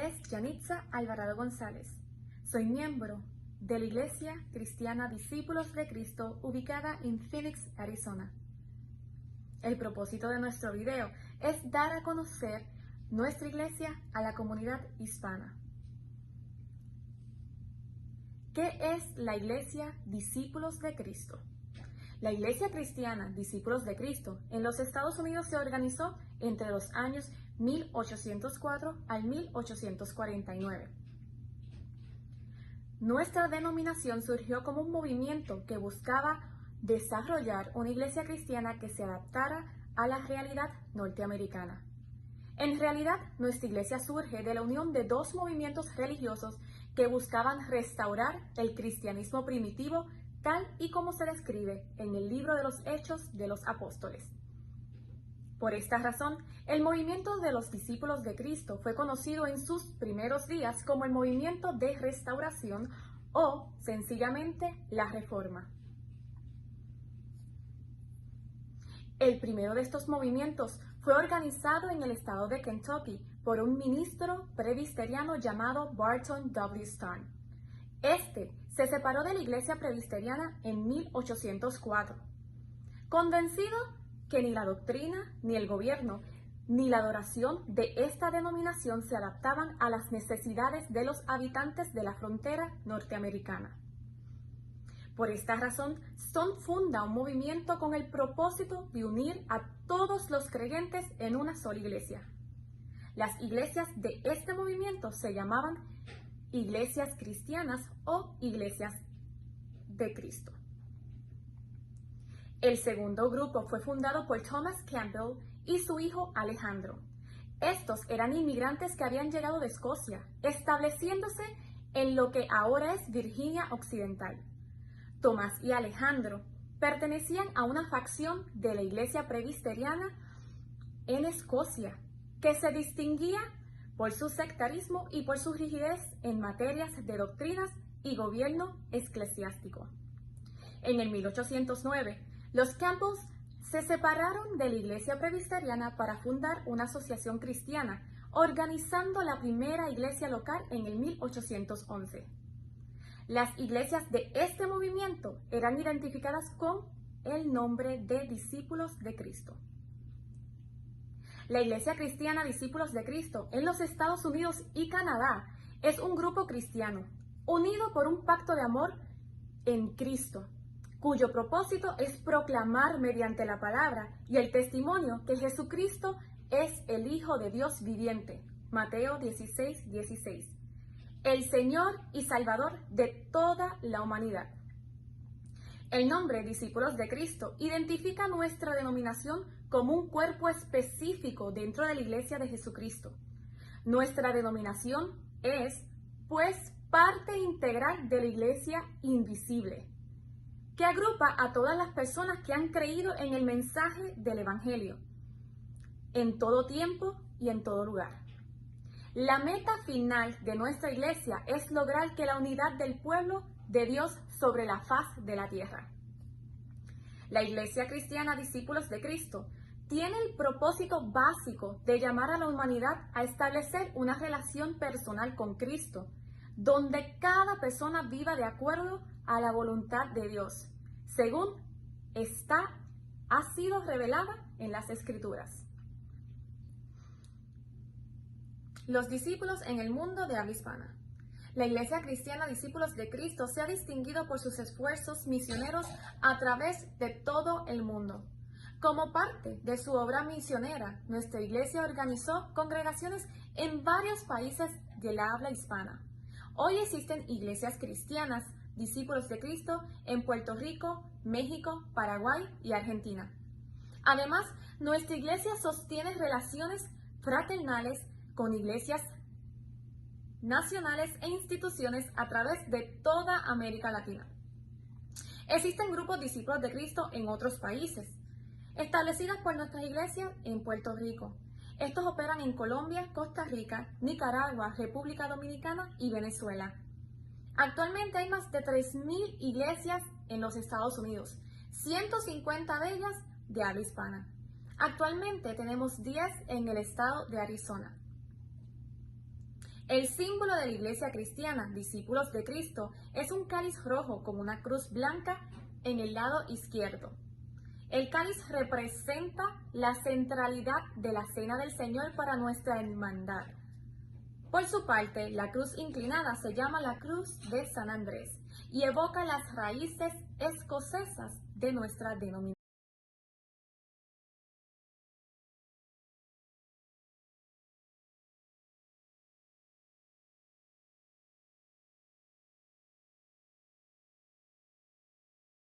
es Yanitza Alvarado González. Soy miembro de la Iglesia Cristiana Discípulos de Cristo ubicada en Phoenix, Arizona. El propósito de nuestro video es dar a conocer nuestra iglesia a la comunidad hispana. ¿Qué es la Iglesia Discípulos de Cristo? La Iglesia Cristiana Discípulos de Cristo en los Estados Unidos se organizó entre los años 1804 al 1849. Nuestra denominación surgió como un movimiento que buscaba desarrollar una iglesia cristiana que se adaptara a la realidad norteamericana. En realidad, nuestra iglesia surge de la unión de dos movimientos religiosos que buscaban restaurar el cristianismo primitivo tal y como se describe en el libro de los Hechos de los Apóstoles. Por esta razón, el movimiento de los discípulos de Cristo fue conocido en sus primeros días como el movimiento de restauración o, sencillamente, la Reforma. El primero de estos movimientos fue organizado en el estado de Kentucky por un ministro presbiteriano llamado Barton W. Starr. Este se separó de la iglesia presbiteriana en 1804, convencido que ni la doctrina, ni el gobierno, ni la adoración de esta denominación se adaptaban a las necesidades de los habitantes de la frontera norteamericana. Por esta razón, Stone funda un movimiento con el propósito de unir a todos los creyentes en una sola iglesia. Las iglesias de este movimiento se llamaban iglesias cristianas o iglesias de Cristo. El segundo grupo fue fundado por Thomas Campbell y su hijo Alejandro. Estos eran inmigrantes que habían llegado de Escocia, estableciéndose en lo que ahora es Virginia Occidental. Tomás y Alejandro pertenecían a una facción de la iglesia presbiteriana en Escocia, que se distinguía por su sectarismo y por su rigidez en materias de doctrinas y gobierno eclesiástico. En el 1809, los Campbells se separaron de la iglesia presbiteriana para fundar una asociación cristiana, organizando la primera iglesia local en el 1811. Las iglesias de este movimiento eran identificadas con el nombre de Discípulos de Cristo. La Iglesia Cristiana Discípulos de Cristo en los Estados Unidos y Canadá es un grupo cristiano unido por un pacto de amor en Cristo, cuyo propósito es proclamar mediante la palabra y el testimonio que Jesucristo es el Hijo de Dios viviente. Mateo 16:16. El Señor y Salvador de toda la humanidad. El nombre Discípulos de Cristo identifica nuestra denominación como un cuerpo específico dentro de la Iglesia de Jesucristo. Nuestra denominación es, pues, parte integral de la Iglesia invisible, que agrupa a todas las personas que han creído en el mensaje del Evangelio, en todo tiempo y en todo lugar. La meta final de nuestra iglesia es lograr que la unidad del pueblo de Dios sobre la faz de la tierra. La Iglesia Cristiana Discípulos de Cristo tiene el propósito básico de llamar a la humanidad a establecer una relación personal con Cristo, donde cada persona viva de acuerdo a la voluntad de Dios, según ha sido revelada en las Escrituras. Los discípulos en el mundo de habla hispana. La Iglesia Cristiana Discípulos de Cristo se ha distinguido por sus esfuerzos misioneros a través de todo el mundo. Como parte de su obra misionera, nuestra iglesia organizó congregaciones en varios países de la habla hispana. Hoy existen iglesias cristianas, discípulos de Cristo, en Puerto Rico, México, Paraguay y Argentina. Además, nuestra iglesia sostiene relaciones fraternales con iglesias nacionales e instituciones a través de toda América Latina. Existen grupos discípulos de Cristo en otros países, establecidas por nuestras iglesias en Puerto Rico. Estos operan en Colombia, Costa Rica, Nicaragua, República Dominicana y Venezuela. Actualmente hay más de 3,000 iglesias en los Estados Unidos, 150 de ellas de habla hispana. Actualmente tenemos 10 en el estado de Arizona. El símbolo de la Iglesia cristiana, discípulos de Cristo, es un cáliz rojo con una cruz blanca en el lado izquierdo. El cáliz representa la centralidad de la Cena del Señor para nuestra hermandad. Por su parte, la cruz inclinada se llama la Cruz de San Andrés y evoca las raíces escocesas de nuestra denominación.